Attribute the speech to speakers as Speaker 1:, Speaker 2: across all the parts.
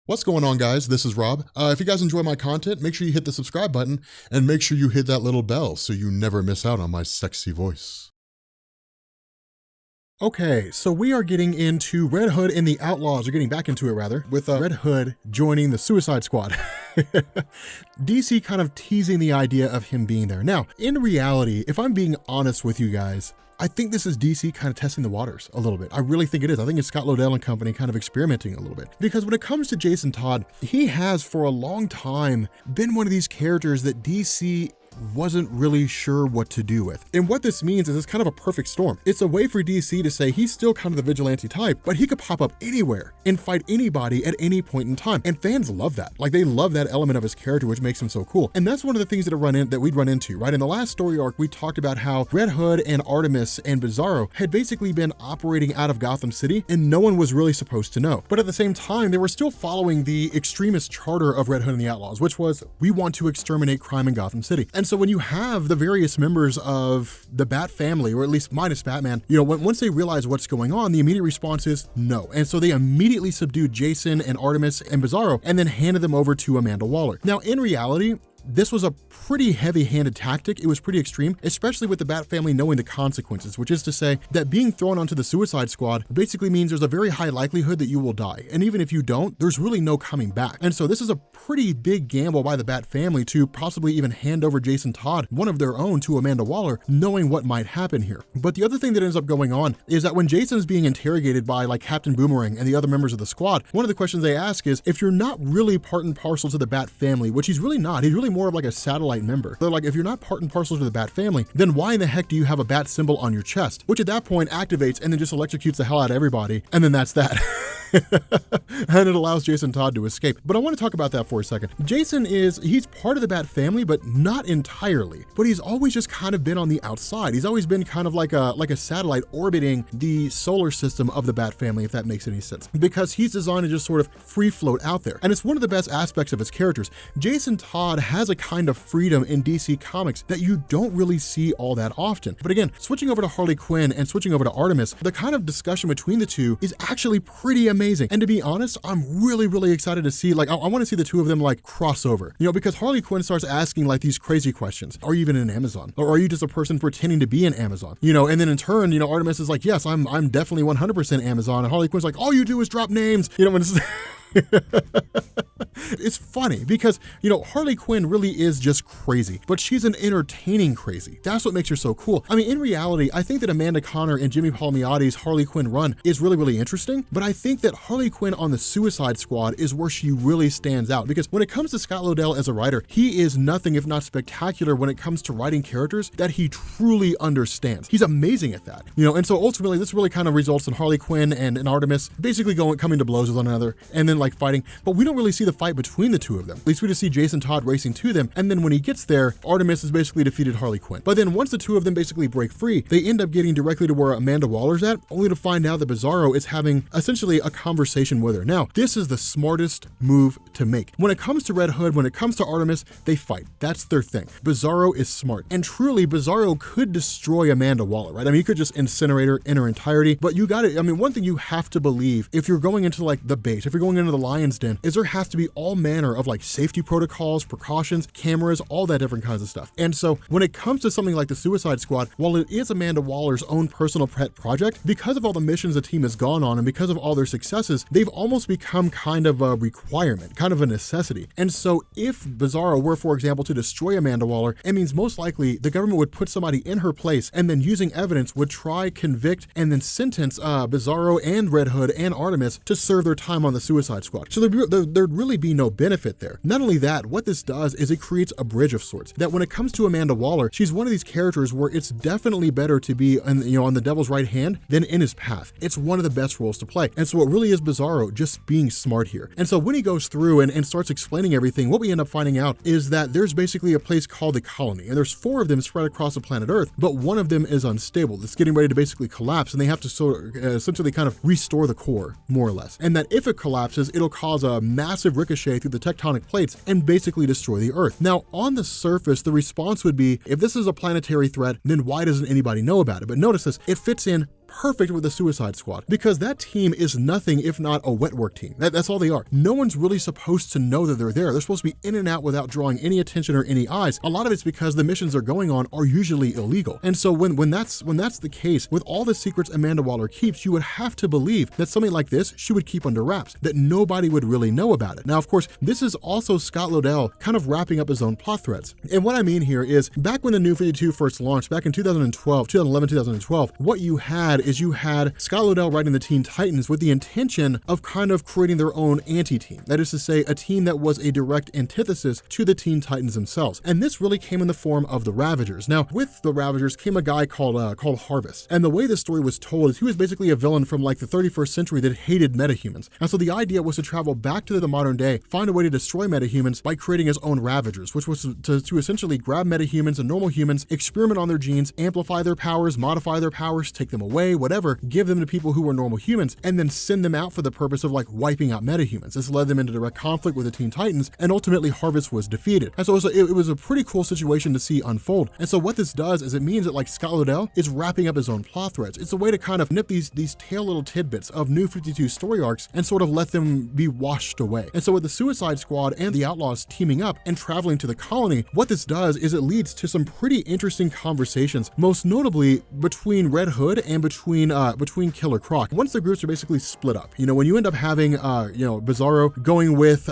Speaker 1: What's going on, guys? This is Rob. If you guys enjoy my content, make sure you hit the subscribe button and make sure you hit that little bell so you never miss out on my sexy voice. Okay, so we are getting into Red Hood and the Outlaws, or getting back into it rather, with Red Hood joining the Suicide Squad. DC kind of teasing the idea of him being there. Now, in reality, if I'm being honest with you guys, I think this is DC kind of testing the waters a little bit. I really think it is. I think it's Scott Liddell and company kind of experimenting a little bit. Because when it comes to Jason Todd, he has for a long time been one of these characters that DC wasn't really sure what to do with. And what this means is it's kind of a perfect storm. It's a way for DC to say he's still kind of the vigilante type, but he could pop up anywhere and fight anybody at any point in time. And fans love that. Like, they love that element of his character, which makes him so cool. And that's one of the things that we'd run into, right? In the last story arc, we talked about how Red Hood and Artemis and Bizarro had basically been operating out of Gotham City, and no one was really supposed to know. But at the same time, they were still following the extremist charter of Red Hood and the Outlaws, which was, we want to exterminate crime in Gotham City. And so when you have the various members of the Bat family, or at least minus Batman, once they realize what's going on, the immediate response is no. And so they immediately subdued Jason and Artemis and Bizarro and then handed them over to Amanda Waller. Now, in reality, this was a pretty heavy-handed tactic. It was pretty extreme, especially with the Bat family knowing the consequences, which is to say that being thrown onto the Suicide Squad basically means there's a very high likelihood that you will die. And even if you don't, there's really no coming back. And so this is a pretty big gamble by the Bat family to possibly even hand over Jason Todd, one of their own, to Amanda Waller, knowing what might happen here. But the other thing that ends up going on is that when Jason's being interrogated by like Captain Boomerang and the other members of the squad, one of the questions they ask is, if you're not really part and parcel to the Bat family, which he's really not, he's really more of like a satellite member. They're like, if you're not part and parcel to the Bat family, then why in the heck do you have a bat symbol on your chest? Which at that point activates and then just electrocutes the hell out of everybody. And then that's that. And it allows Jason Todd to escape. But I want to talk about that for a second. Jason he's part of the Bat family, but not entirely. But he's always just kind of been on the outside. He's always been kind of like a satellite orbiting the solar system of the Bat family, if that makes any sense. Because he's designed to just sort of free float out there. And it's one of the best aspects of his characters. Jason Todd has a kind of freedom in DC Comics that you don't really see all that often. But again, switching over to Harley Quinn and switching over to Artemis, the kind of discussion between the two is actually pretty amazing. And to be honest, I'm really excited to see, like, I want to see the two of them like crossover, because Harley Quinn starts asking like these crazy questions. Are you even an Amazon? Or are you just a person pretending to be an Amazon? And then in turn, Artemis is like, yes, I'm definitely 100% Amazon. And Harley Quinn's like, all you do is drop names, when it's it's funny because, Harley Quinn really is just crazy, but she's an entertaining crazy. That's what makes her so cool. I mean, in reality, I think that Amanda Connor and Jimmy Palmiotti's Harley Quinn run is really interesting, but I think that Harley Quinn on the Suicide Squad is where she really stands out, because when it comes to Scott Liddell as a writer, he is nothing if not spectacular when it comes to writing characters that he truly understands. He's amazing at that, and so ultimately this really kind of results in Harley Quinn and Artemis basically coming to blows with one another and then like fighting, but we don't really see the fight between the two of them. At least we just see Jason Todd racing to them, and then when he gets there, Artemis has basically defeated Harley Quinn. But then once the two of them basically break free, they end up getting directly to where Amanda Waller's at, only to find out that Bizarro is having essentially a conversation with her. Now, this is the smartest move to make. When it comes to Red Hood, when it comes to Artemis, they fight. That's their thing. Bizarro is smart. And truly, Bizarro could destroy Amanda Waller, right? I mean, he could just incinerate her in her entirety, but you got it. I mean, one thing you have to believe if you're going into like the base, if you're going into the lion's den, is there has to be all manner of like safety protocols, precautions, cameras, all that different kinds of stuff. And so when it comes to something like the Suicide Squad, while it is Amanda Waller's own personal pet project, because of all the missions the team has gone on and because of all their successes, they've almost become kind of a requirement, kind of a necessity. And so if Bizarro were, for example, to destroy Amanda Waller, it means most likely the government would put somebody in her place and then using evidence would try, convict, and then sentence Bizarro and Red Hood and Artemis to serve their time on the Suicide Squad. So there'd really be no benefit there. Not only that, what this does is it creates a bridge of sorts, that when it comes to Amanda Waller, she's one of these characters where it's definitely better to be on the devil's right hand than in his path. It's one of the best roles to play. And so it really is Bizarro just being smart here. And so when he goes through and starts explaining everything, what we end up finding out is that there's basically a place called the Colony, and there's 4 of them spread across the planet Earth, but one of them is unstable. It's getting ready to basically collapse, and they have to essentially kind of restore the core, more or less. And that if it collapses, it'll cause a massive ricochet through the tectonic plates and basically destroy the Earth. Now, on the surface, the response would be, if this is a planetary threat, then why doesn't anybody know about it? But notice this, it fits in perfect with the Suicide Squad, because that team is nothing if not a wet work team. That's all they are. No one's really supposed to know that they're there. They're supposed to be in and out without drawing any attention or any eyes. A lot of it's because the missions they're going on are usually illegal. And so when that's the case, with all the secrets Amanda Waller keeps, you would have to believe that something like this she would keep under wraps, that nobody would really know about it. Now, of course, this is also Scott Liddell kind of wrapping up his own plot threads. And what I mean here is, back when the New 52 first launched, back in 2011, 2012, what you had Scott Liddell writing the Teen Titans with the intention of kind of creating their own anti-team. That is to say, a team that was a direct antithesis to the Teen Titans themselves. And this really came in the form of the Ravagers. Now, with the Ravagers came a guy called Harvest. And the way the story was told is he was basically a villain from like the 31st century that hated metahumans. And so the idea was to travel back to the modern day, find a way to destroy metahumans by creating his own Ravagers, which was to essentially grab metahumans and normal humans, experiment on their genes, amplify their powers, modify their powers, take them away, whatever, give them to people who were normal humans, and then send them out for the purpose of like wiping out metahumans. This led them into direct conflict with the Teen Titans, and ultimately Harvest was defeated. And so it was a pretty cool situation to see unfold. And so what this does is it means that like Scott Liddell is wrapping up his own plot threads. It's a way to kind of nip these tail little tidbits of New 52 story arcs and sort of let them be washed away. And so with the Suicide Squad and the Outlaws teaming up and traveling to the colony, what this does is it leads to some pretty interesting conversations, most notably between Red Hood and between Killer Croc. Once the groups are basically split up, when you end up having Bizarro going with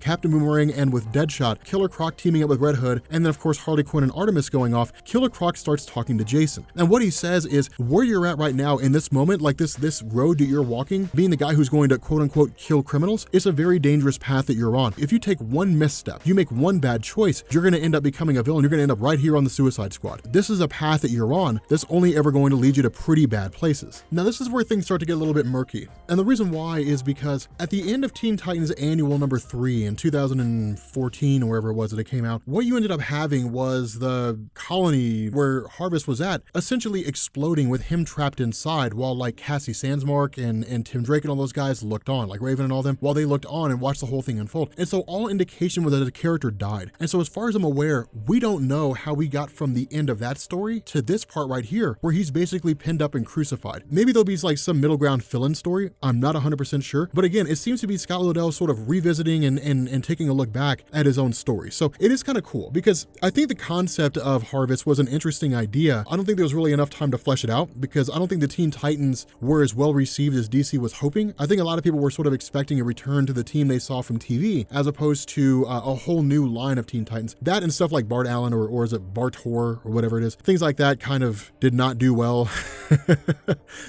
Speaker 1: Captain Boomerang and with Deadshot, Killer Croc teaming up with Red Hood, and then of course Harley Quinn and Artemis going off, Killer Croc starts talking to Jason. And what he says is, where you're at right now in this moment, like this road that you're walking, being the guy who's going to quote unquote kill criminals, it's a very dangerous path that you're on. If you take one misstep, you make one bad choice, you're going to end up becoming a villain. You're going to end up right here on the Suicide Squad. This is a path that you're on that's only ever going to lead you to pretty bad places. Now, this is where things start to get a little bit murky. And the reason why is because at the end of Teen Titans Annual number 3 in 2014, or wherever it was that it came out, what you ended up having was the colony where Harvest was at essentially exploding with him trapped inside, while like Cassie Sandsmark and Tim Drake and all those guys looked on, like Raven and all them, while they looked on and watched the whole thing unfold. And so all indication was that the character died. And so as far as I'm aware, we don't know how we got from the end of that story to this part right here, where he's basically pinned up and crucified. Maybe there'll be like some middle ground fill-in story. I'm not 100% sure. But again, it seems to be Scott Liddell sort of revisiting and taking a look back at his own story. So it is kind of cool, because I think the concept of Harvest was an interesting idea. I don't think there was really enough time to flesh it out, because I don't think the Teen Titans were as well received as DC was hoping. I think a lot of people were sort of expecting a return to the team they saw from TV, as opposed to a whole new line of Teen Titans. That and stuff like Bart Allen, or is it Bartor or whatever it is, things like that kind of did not do well.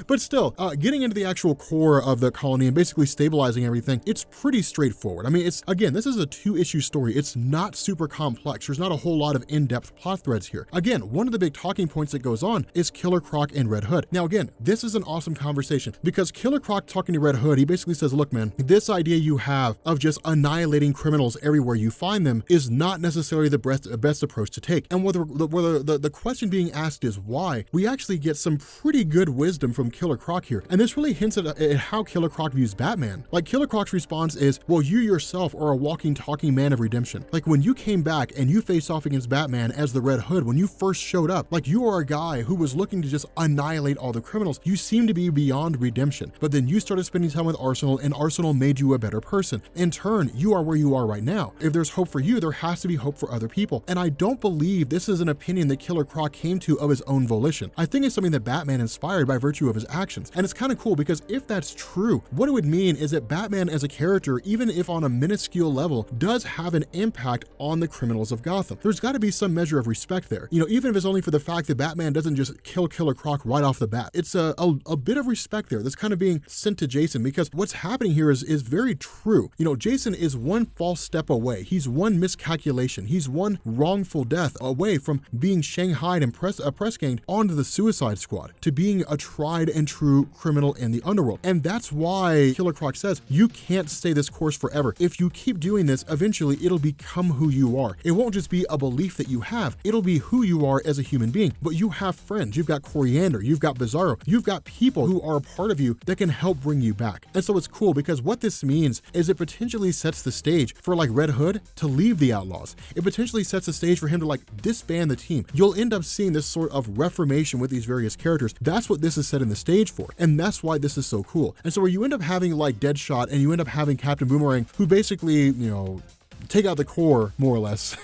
Speaker 1: But still, getting into the actual core of the colony and basically stabilizing everything, it's pretty straightforward. I mean, this is a 2-issue story. It's not super complex. There's not a whole lot of in-depth plot threads here. Again, one of the big talking points that goes on is Killer Croc and Red Hood. Now again, this is an awesome conversation, because Killer Croc talking to Red Hood, he basically says, look man, this idea you have of just annihilating criminals everywhere you find them is not necessarily the best approach to take. And whether the question being asked is why, we actually get some pretty good wisdom from Killer Croc here. And this really hints at how Killer Croc views Batman. Like, Killer Croc's response is, well, you yourself are a walking, talking man of redemption. Like, when you came back and you faced off against Batman as the Red Hood, when you first showed up, like, you are a guy who was looking to just annihilate all the criminals. You seem to be beyond redemption. But then you started spending time with Arsenal, and Arsenal made you a better person. In turn, you are where you are right now. If there's hope for you, there has to be hope for other people. And I don't believe this is an opinion that Killer Croc came to of his own volition. I think it's something that Batman inspired by virtue of his actions. And it's kind of cool, because if that's true, what it would mean is that Batman as a character, even if on a minuscule level, does have an impact on the criminals of Gotham. There's got to be some measure of respect there. Even if it's only for the fact that Batman doesn't just kill Killer Croc right off the bat. It's a bit of respect there that's kind of being sent to Jason, because what's happening here is very true. Jason is one false step away. He's one miscalculation. He's one wrongful death away from being shanghaied and press ganged onto the Suicide Squad, to being a tried and true criminal in the underworld. And that's why Killer Croc says, you can't stay this course forever. If you keep doing this, eventually it'll become who you are. It won't just be a belief that you have, it'll be who you are as a human being. But you have friends, you've got Coriander, you've got Bizarro, you've got people who are a part of you that can help bring you back. And so it's cool, because what this means is it potentially sets the stage for like Red Hood to leave the Outlaws. It potentially sets the stage for him to like disband the team. You'll end up seeing this sort of reformation with these various characters That's what this is setting the stage for, and that's why this is so cool. And so where you end up having like Deadshot and you end up having Captain Boomerang, who basically, you know, take out the core, more or less,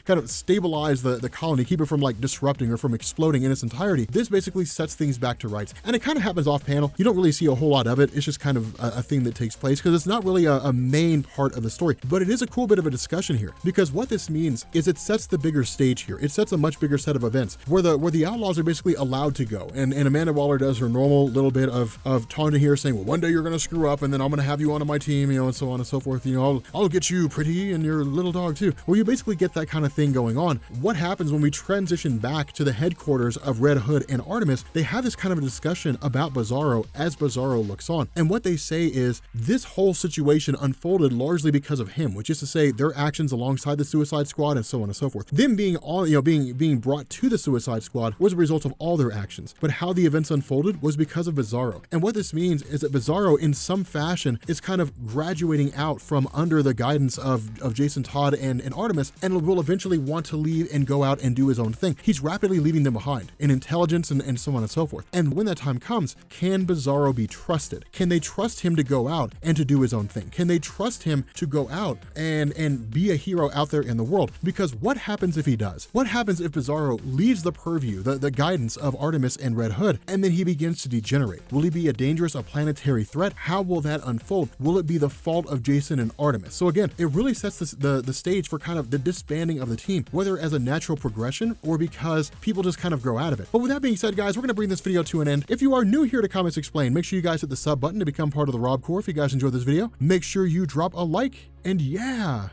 Speaker 1: kind of stabilize the colony, keep it from like disrupting or from exploding in its entirety. This basically sets things back to rights. And it kind of happens off panel. You don't really see a whole lot of it. It's just kind of a thing that takes place because it's not really a main part of the story, but it is a cool bit of a discussion here, because what this means is it sets the bigger stage here. It sets a much bigger set of events where the Outlaws are basically allowed to go. And Amanda Waller does her normal little bit of taunting here, saying, well, one day you're going to screw up and then I'm going to have you onto my team, you know, and so on and so forth. You know, I'll get you, pretty, and your little dog too. Well, you basically get that kind of thing going on. What happens when we transition back to the headquarters of Red Hood and Artemis? They have this kind of a discussion about Bizarro as Bizarro looks on. And what they say is this whole situation unfolded largely because of him, which is to say their actions alongside the Suicide Squad and so on and so forth. Them being on, you know, being brought to the Suicide Squad was a result of all their actions. But how the events unfolded was because of Bizarro. And what this means is that Bizarro in some fashion is kind of graduating out from under the guidance of Jason Todd and Artemis, and will eventually want to leave and go out and do his own thing. He's rapidly leaving them behind in intelligence and so on and so forth. And when that time comes, can Bizarro be trusted? Can they trust him to go out and to do his own thing? Can they trust him to go out and be a hero out there in the world? Because what happens if he does? What happens if Bizarro leaves the purview, the guidance of Artemis and Red Hood, and then he begins to degenerate? Will he be a planetary threat? How will that unfold? Will it be the fault of Jason and Artemis? So again, it really sets the stage for kind of the disbanding of the team, whether as a natural progression or because people just kind of grow out of it. But with that being said, guys, we're going to bring this video to an end. If you are new here to Comics Explained, make sure you guys hit the sub button to become part of the Rob Corps. If you guys enjoyed this video, make sure you drop a like, and yeah,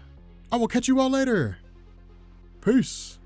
Speaker 1: I will catch you all later. Peace.